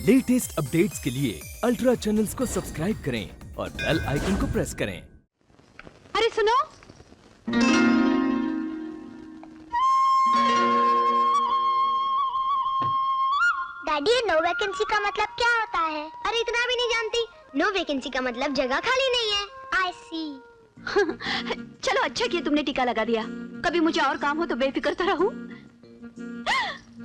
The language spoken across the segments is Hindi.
लेटेस्ट अपडेट्स के लिए अल्ट्रा चैनल्स को सब्सक्राइब करें और बेल आइकन को प्रेस करें। अरे सुनो, डैडी, नो वैकेंसी का मतलब क्या होता है? अरे इतना भी नहीं जानती। नो वैकेंसी का मतलब जगह खाली नहीं है। आई सी। चलो अच्छा किया तुमने टीका लगा दिया। कभी मुझे और काम हो तो बेफिक्र तो रहूं।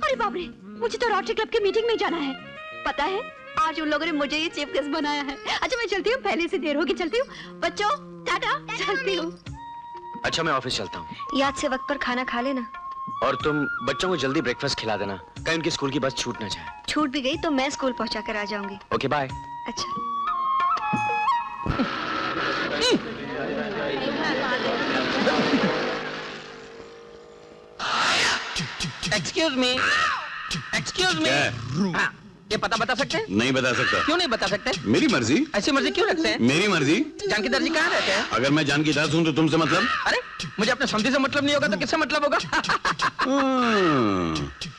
अरे बाप रे, मुझे तो रोटरी क्लब की मीटिंग में जाना है। पता है आज उन लोगों ने मुझे ये चीफ गेस्ट बनाया है। अच्छा मैं चलती हूँ, पहले से देर होगी, चलती हूँ। बच्चों टाटा, चलती हूँ। अच्छा मैं ऑफिस चलता हूँ। याद से वक्त पर खाना खा लेना। और तुम बच्चों को जल्दी ब्रेकफास्ट खिला देना, कहीं उनकी स्कूल की बस छूट ना जाए। छूट भी गई तो मैं स्कूल पहुंचा कर आ जाऊंगी। Okay bye. अच्छा। Excuse me, excuse me. हाँ, ये पता बता सकते हैं? नहीं बता सकता। क्यों नहीं बता सकते? मेरी मर्जी। ऐसी मर्जी क्यों रखते हैं? मेरी मर्जी। जानकीदार जी कहाँ रहते हैं? अगर मैं जानकीदार हूँ तो तुमसे मतलब? अरे मुझे अपने समझी से मतलब नहीं होगा तो किससे मतलब होगा?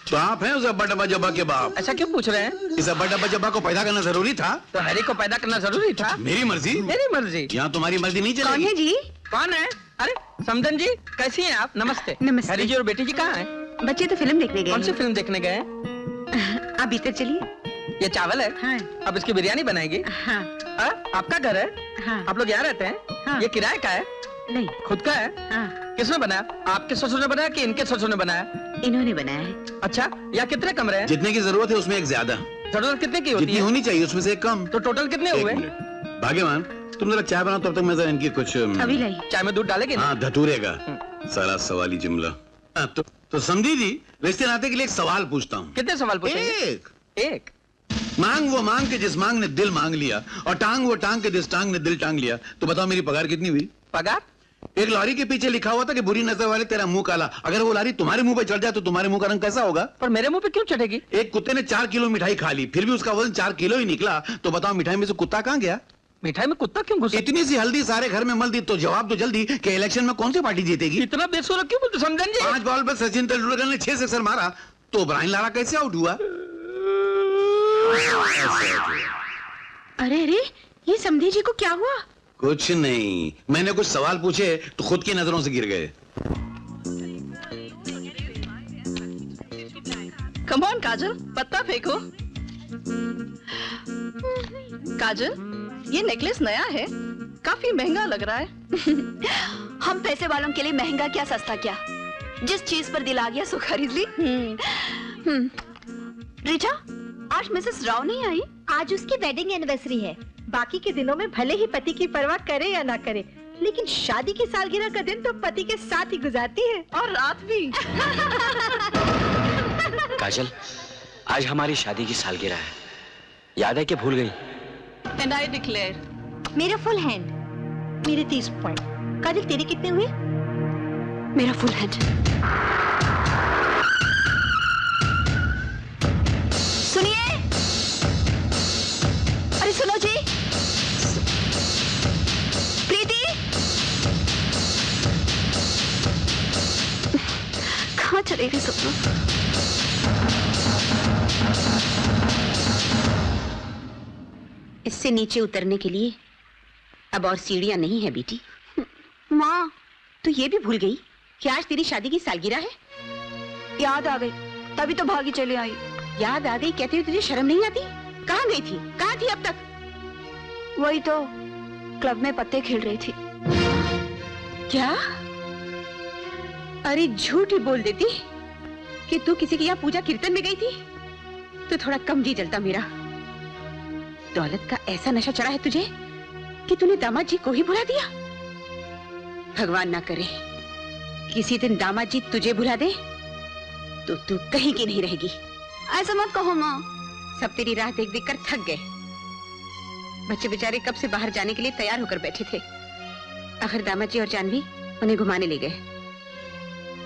तो आप हैं उस अब्बा डब्बा जब्बा के बाप। ऐसा क्यों पूछ रहे हैं? इस अब्बा डब्बा जब्बा को पैदा करना जरूरी था? तो हैरी को पैदा करना जरूरी था। मेरी मर्जी। मेरी मर्जी। यहाँ तुम्हारी मर्जी नहीं कौन चलेगी। है जी? कौन है? अरे समझन जी, कैसी हैं आप? नमस्ते। नमस्ते। हैरी जी और बेटी जी कहाँ हैं? बच्चे तो फिल्म देखने गए कौन सी हैं। फिल्म देखने गए? आप भीतर चलिए। ये चावल है। हाँ। अब इसकी बिरयानी बनाएगी। हाँ। आपका घर है? हाँ। आप लोग यहाँ रहते हैं? हाँ। ये किराए का है? नहीं। खुद का है? हाँ। किसने बनाया? आपके ससुर ने बनाया कि इनके ससुर ने बनाया? इन्होंने बनाया है। अच्छा, यहाँ कितने कमरे हैं? जितने की जरूरत है उसमें एक ज्यादा। जरूरत कितने की होती जितनी है? होनी चाहिए उसमें से एक कम। तो टोटल कितने एक हुए? मिनट। भाग्यवान, तुम जरा चाय बनाओ तब तक मैं जरा इनकी कुछ अभी लाई। चाय में दूध डालेंगे ना? हाँ धतूरेगा। सारा सवाली जुमला। तो समझी जी, रिश्ते नाते के लिए एक सवाल पूछता हूँ। कितने सवाल पूछेंगे? एक। मांग वो मांग के जिस मांग ने दिल मांग लिया, और टांग वो टांग के जिस टांग ने दिल टांग लिया। तो बताओ मेरी पगार कितनी हुई? पगार? एक लॉरी के पीछे लिखा हुआ था कि बुरी नजर वाले तेरा मुंह काला। अगर वो लॉरी तुम्हारे मुंह पे चढ़ जाए तो तुम्हारे मुंह का रंग कैसा होगा? पर मेरे मुंह पे क्यों चढ़ेगी? एक कुत्ते ने 4 किलो मिठाई खा ली, फिर भी उसका वजन 4 किलो ही निकला। तो बताओ मिठाई में से कुत्ता कहाँ गया? मिठाई में कुत्ता क्यों घुसा? इतनी सी हल्दी सारे घर में मल दी, तो जवाब तो जल्दी कि इलेक्शन में कौन सी पार्टी जीतेगी? इतना बेसुरा क्यों बोलते समझन जी? 5 बॉल पर सचिन तेंदुलकर ने 6 सिक्सर मारा, तो ब्रायन लारा कैसे आउट हुआ? अरे अरे, ये समधी जी को क्या हुआ? कुछ नहीं, मैंने कुछ सवाल पूछे तो खुद की नजरों से गिर गए। कम ऑन काजल, पत्ता फेंको। काजल, ये नेकलेस नया है, काफी महंगा लग रहा है। हम पैसे वालों के लिए महंगा क्या सस्ता क्या, जिस चीज पर दिल आ गया सो खरीद ली। रीटा, आज मिसेस राव नहीं आई? आज उसकी वेडिंग एनिवर्सरी है। बाकी के दिनों में भले ही पति की परवाह करे या ना करे, लेकिन शादी की सालगिरह का दिन तो पति के साथ ही गुजारती है। और रात भी। काजल, आज हमारी शादी की सालगिरह है, याद है कि भूल गई? And I declare. मेरा फुल हैंड। मेरे 30 पॉइंट। काजल तेरे कितने हुए? मेरा फुल हैंड। सुनिए, अरे सुनो जी, प्रीति कहाँ चले गए सपना? इससे नीचे उतरने के लिए अब और सीढ़ियां नहीं है बेटी। माँ, तू ये भी भूल गई कि आज तेरी शादी की सालगिरह है? याद आ गई, तभी तो भागी चली आई। याद आ गई कहते हुए तुझे शर्म नहीं आती? कहाँ गई थी? कहाँ थी अब तक? वही तो, क्लब में पत्ते खेल रही थी। क्या? अरे झूठ ही बोल देती कि तू किसी के यहाँ पूजा कीर्तन में गई थी तो थोड़ा कम जी जलता मेरा। दौलत का ऐसा नशा चढ़ा है तुझे कि तूने दामाद जी को ही भुला दिया। भगवान ना करे किसी दिन दामाद जी तुझे भुला दे तो तू कहीं की नहीं रहेगी। ऐसा मत कहो माँ। सब तेरी राह देख देख कर थक गए। बच्चे बेचारे कब से बाहर जाने के लिए तैयार होकर बैठे थे। आखिर दामाद जी और जानवी उन्हें घुमाने ले गए।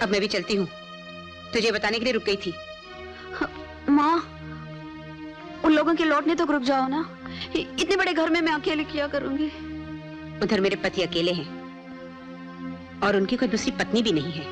अब मैं भी चलती हूँ, तुझे बताने के लिए रुक गई थी। माँ, उन लोगों के लौटने तक रुक जाओ ना। इतने बड़े घर में मैं अकेले क्या करूंगी? उधर मेरे पति अकेले हैं और उनकी कोई दूसरी पत्नी भी नहीं है।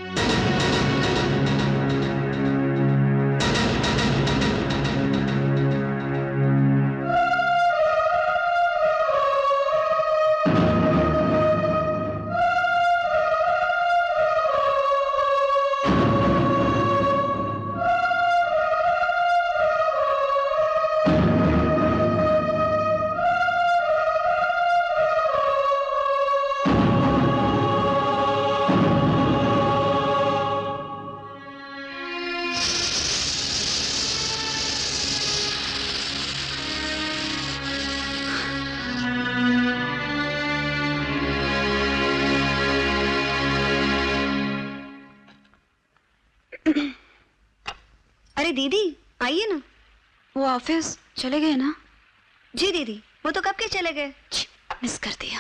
अरे दीदी आइए ना। वो ऑफिस चले गए ना? जी दीदी, वो तो कब के चले गए। मिस कर दिया।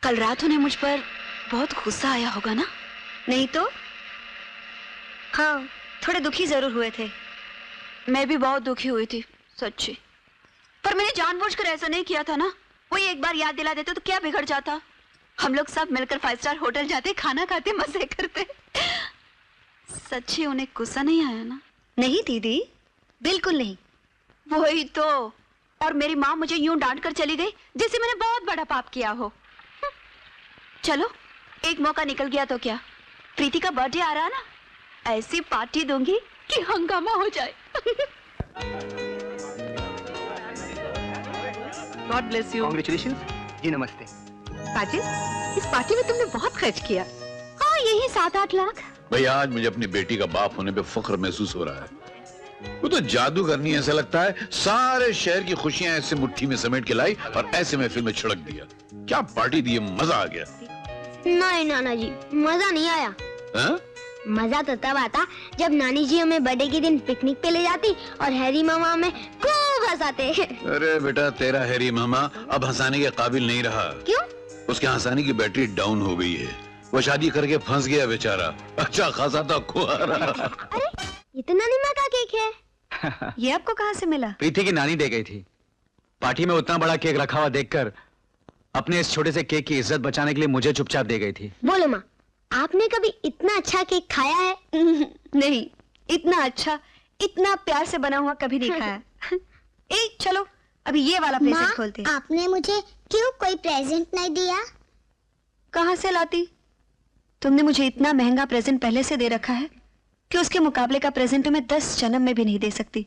कल रात उन्हें मुझ पर बहुत गुस्सा आया होगा ना? नहीं तो? हाँ, थोड़े दुखी जरूर हुए थे। मैं भी बहुत दुखी हुई थी सच्ची, पर मैंने जानबूझकर ऐसा नहीं किया था ना। वो एक बार याद दिला देते तो क्या बिगड़ जाता। हम लोग सब मिलकर 5 स्टार होटल जाते, खाना खाते, मजे करते। सच्ची उन्हें गुस्सा नहीं आया ना? नहीं दीदी, बिल्कुल नहीं। वही तो। और मेरी माँ मुझे यूं डांट कर चली गई जैसे मैंने बहुत बड़ा पाप किया हो। चलो, एक मौका निकल गया तो क्या। प्रीति का बर्थडे आ रहा ना, ऐसी पार्टी दूंगी कि हंगामा हो जाए। God bless you. कांग्रेचुलेशंस। जी नमस्ते। काजल, इस पार्टी में तुमने बहुत खर्च किया। हाँ, यही 7-8 लाख। भैया आज मुझे अपनी बेटी का बाप होने पे फख्र महसूस हो रहा है। वो तो जादू करनी ऐसा लगता है, सारे शहर की खुशियां ऐसे मुट्ठी में समेट के लाई और ऐसे महफिल में छिड़क दिया। क्या पार्टी दी, मजा आ गया। नहीं नाना जी, मजा नहीं आया। हा? मजा तो तब आता जब नानी जी हमें बर्थडे के दिन पिकनिक पे ले जाती और हैरी मामा हमें खूब हंसाते। अरे बेटा, तेरा हैरी मामा अब हंसाने के काबिल नहीं रहा। क्यों? उसके हंसाने की बैटरी डाउन हो गई है। वो शादी करके फंस गया बेचारा। अच्छा खासा था खुआरा। अरे इतना निम्मा का केक है। ये आपको कहाँ से मिला? प्रीति की नानी दे गई थी। पार्टी में उतना बड़ा केक रखा हुआ देखकर अपने इस छोटे से केक की इज्जत बचाने के लिए मुझे चुपचाप दे गई थी। बोलो माँ, आपने कभी इतना अच्छा केक खाया है? नहीं, इतना अच्छा, इतना प्यार से बना हुआ कभी नहीं खाया। ए, चलो अभी ये वाला प्रेजेंट खोलते हैं। आपने मुझे क्यों कोई प्रेजेंट नहीं दिया? कहाँ से लाती? तुमने मुझे इतना महंगा प्रेजेंट पहले से दे रखा है कि उसके मुकाबले का प्रेजेंट मैं 10 जन्म में भी नहीं दे सकती।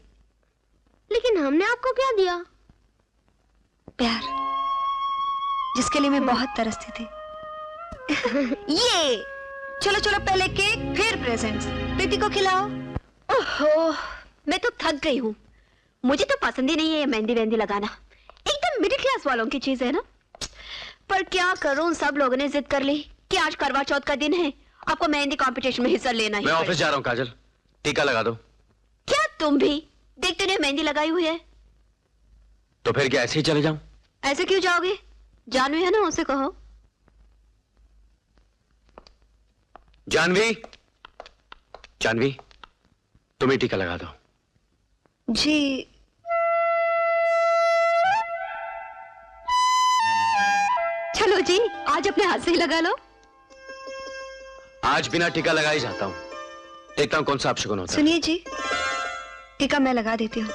लेकिन हमने आपको क्या दिया? प्यार, जिसके लिए मैं बहुत तरसती थी। ये चलो चलो, पहले केक फिर प्रेजेंट्स। प्रीति को खिलाओ। ओहो, मैं तो थक गई हूँ। मुझे तो पसंद ही नहीं है ये मेहंदी वेंदी लगाना। एकदम मिडिल क्लास वालों की चीज है ना। पर क्या करूं, सब लोगों ने जिद कर ली कि आज करवा चौथ का दिन है, आपको मेहंदी कंपटीशन में हिस्सा लेना ही मैं ऑफिस पड़ेगा। जा रहा हूँ काजल, टीका लगा दो। क्या तुम भी देखते नहीं मेहंदी लगाई हुई है? तो फिर क्या ऐसे ही चले जाऊं? ऐसे क्यों जाओगे? जानवी है ना, उसे कहो। जानवी, जानवी, तुम ही टीका लगा दो। जी। चलो जी, आज अपने हाथ से ही लगा लो। आज बिना टीका लगा ही जाता हूँ। देखता हूँ कौन सा अपशगुन होता है। सुनिए जी, टीका मैं लगा देती हूँ।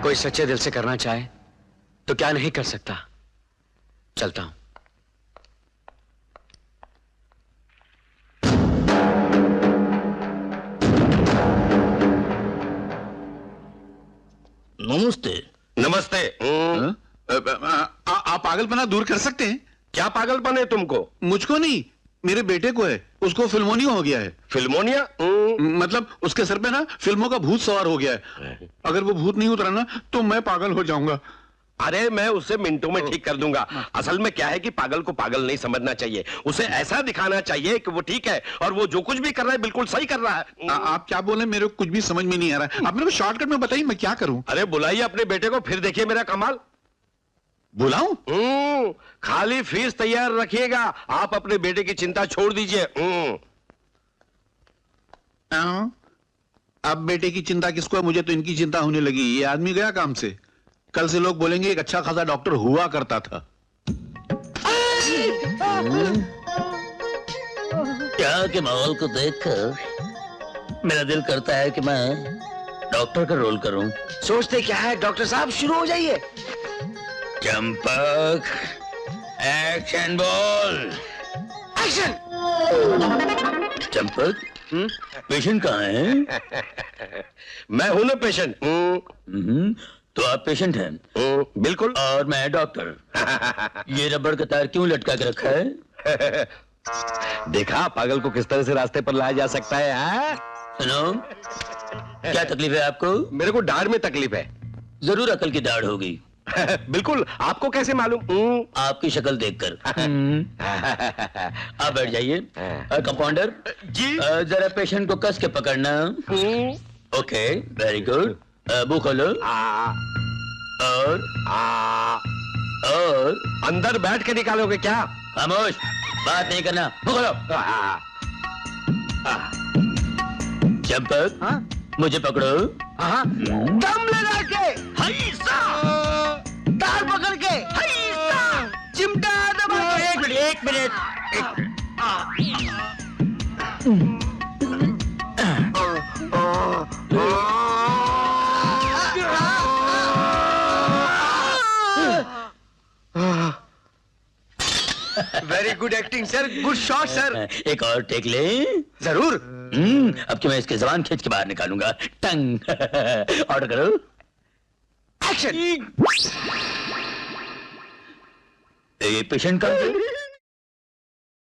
कोई सच्चे दिल से करना चाहे तो क्या नहीं कर सकता। चलता हूं। नमस्ते। नमस्ते। आप पागलपना दूर कर सकते हैं? क्या पागलपन है तुमको? मुझको नहीं, मेरे बेटे को है। उसको फिल्मोनिया हो गया है। फिल्मोनिया? मतलब उसके सर पे ना फिल्मों का भूत सवार हो गया है। अगर वो भूत नहीं उतरा ना तो मैं पागल हो जाऊंगा। अरे मैं उसे मिनटों में ठीक कर दूंगा। असल में क्या है कि पागल को पागल नहीं समझना चाहिए, उसे ऐसा दिखाना चाहिए कि वो ठीक है और वो जो कुछ भी कर रहा है बिल्कुल सही कर रहा है। आप क्या बोले, मेरे को कुछ भी समझ में नहीं आ रहा है। आप मेरे को शॉर्टकट में बताइए, मैं क्या करूं? अरे बुलाइए अपने बेटे को, फिर देखिए मेरा कमाल। बुलाऊं? खाली फीस तैयार रखिएगा, आप अपने बेटे की चिंता छोड़ दीजिए। अब बेटे की चिंता किसको है? मुझे तो इनकी चिंता होने लगी। ये आदमी गया काम से, कल से लोग बोलेंगे एक अच्छा खासा डॉक्टर हुआ करता था। क्या के माहौल को देखकर मेरा दिल करता है कि मैं डॉक्टर का रोल करूं। सोचते क्या है डॉक्टर साहब, शुरू हो जाइए। Champak, action ball. Action. Champak, patient कहाँ है? मैं हूं ना पेशेंट। तो आप पेशेंट हैं? बिल्कुल। और मैं डॉक्टर। ये रबड़ का तार क्यों लटका के रखा है? देखा पागल को किस तरह से रास्ते पर लाया जा सकता है, हाँ? सुनो, क्या तकलीफ है आपको? मेरे को दाढ़ में तकलीफ है। जरूर अकल की दाढ़ होगी। बिल्कुल, आपको कैसे मालूम? आपकी शक्ल देखकर। आप बैठ जाइए। कंपाउंडर जी। जरा पेशेंट को कस के पकड़ना। Okay, very good. मुंह खोलो। और अंदर बैठ के निकालोगे क्या? खामोश, बात नहीं करना। मुंह खोलो। चंपक, मुझे पकड़ो। दम लगा के तार पकड़ के चिमटा दबा के। एक minute. Very good acting sir, good shot sir. एक और टेक ले। जरूर। अब कि मैं इसके जबान खींच के बाहर निकालूंगा। टंग। ऑर्डर करो। एक्शन। ये पेशेंट का